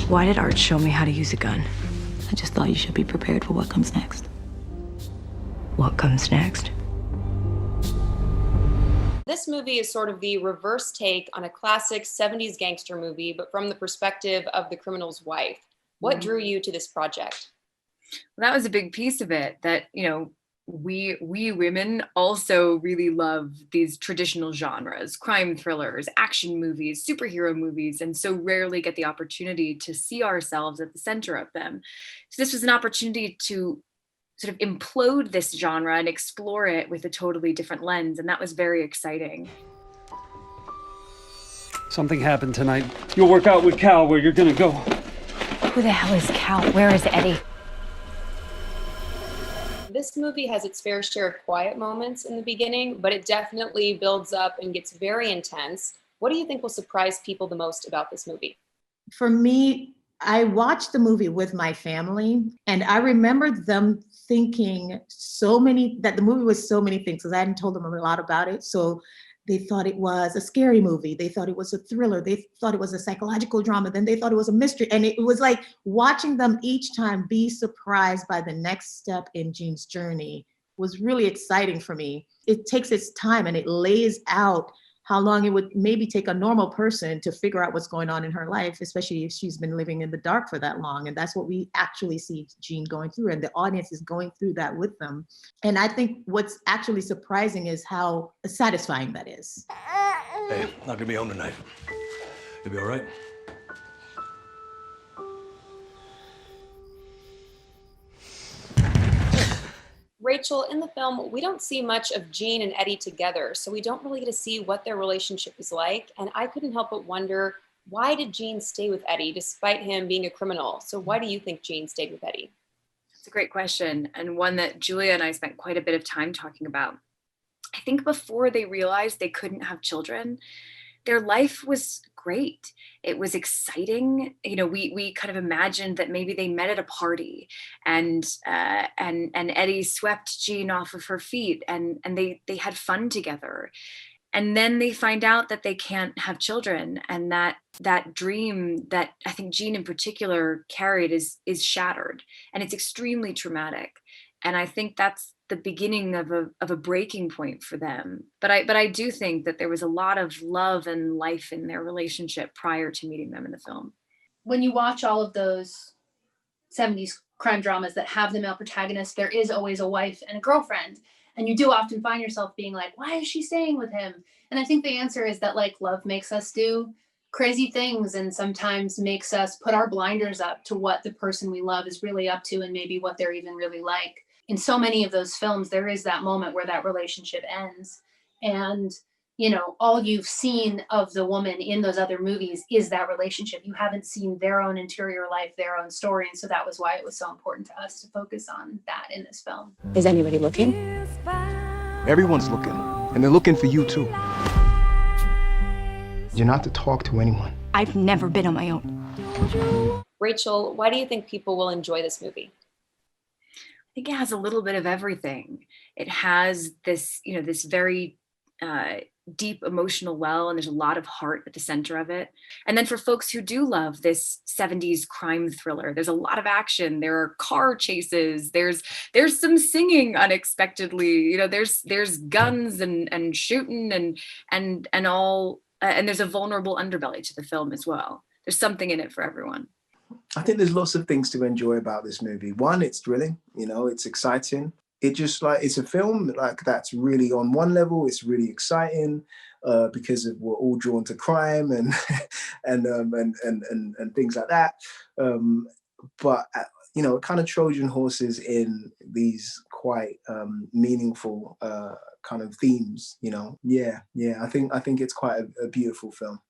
Why did Art show me how to use a gun? I just thought you should be prepared for what comes next. What comes next? This movie is sort of the reverse take on a classic 70s gangster movie, but from the perspective of the criminal's wife. What drew you to this project? Well, that was a big piece of it, that, we women also really love these traditional genres, crime thrillers, action movies, superhero movies, and so rarely get the opportunity to see ourselves at the center of them. So this was an opportunity to sort of implode this genre and explore it with a totally different lens, and that was very exciting. Something happened tonight. You'll work out with Cal where you're gonna go. Who the hell is Cal? Where is Eddie? This movie has its fair share of quiet moments in the beginning, but it definitely builds up and gets very intense. What do you think will surprise people the most about this movie? For me, I watched the movie with my family, and I remember them thinking that the movie was so many things, because I hadn't told them a lot about it. So they thought it was a scary movie. They thought it was a thriller. They thought it was a psychological drama. Then they thought it was a mystery. And it was like watching them each time be surprised by the next step in Jean's journey was really exciting for me. It takes its time and it lays out how long it would maybe take a normal person to figure out what's going on in her life, especially if she's been living in the dark for that long. And that's what we actually see Jean going through, and the audience is going through that with them. And I think what's actually surprising is how satisfying that is. Hey, not gonna be home tonight. You'll be all right? Rachel, in the film, we don't see much of Jean and Eddie together, so we don't really get to see what their relationship is like. And I couldn't help but wonder, why did Jean stay with Eddie despite him being a criminal? So why do you think Jean stayed with Eddie? It's a great question, and one that Julia and I spent quite a bit of time talking about. I think before they realized they couldn't have children, their life was great. It was exciting. We kind of imagined that maybe they met at a party, and Eddie swept Jean off of her feet, and they had fun together. And then they find out that they can't have children, and that dream that I think Jean in particular carried is shattered, and it's extremely traumatic. And I think that's the beginning of a breaking point for them. But I do think that there was a lot of love and life in their relationship prior to meeting them in the film. When you watch all of those 70s crime dramas that have the male protagonist, there is always a wife and a girlfriend. And you do often find yourself being like, why is she staying with him? And I think the answer is that love makes us do crazy things, and sometimes makes us put our blinders up to what the person we love is really up to, and maybe what they're even really like. In so many of those films, there is that moment where that relationship ends. And, all you've seen of the woman in those other movies is that relationship. You haven't seen their own interior life, their own story. And so that was why it was so important to us to focus on that in this film. Is anybody looking? Everyone's looking, and they're looking for you too. You're not to talk to anyone. I've never been on my own. Rachel, why do you think people will enjoy this movie? I think it has a little bit of everything. It has this, this very deep emotional well, and there's a lot of heart at the center of it. And then for folks who do love this 70s crime thriller, there's a lot of action. There are car chases. There's some singing unexpectedly. There's guns and shooting and all. And there's a vulnerable underbelly to the film as well. There's something in it for everyone. I think there's lots of things to enjoy about this movie. One, it's thrilling, it's exciting. It's a film that's really on one level, it's really exciting because we're all drawn to crime and and things like that. But it kind of Trojan horses in these quite meaningful kind of themes. I think it's quite a beautiful film.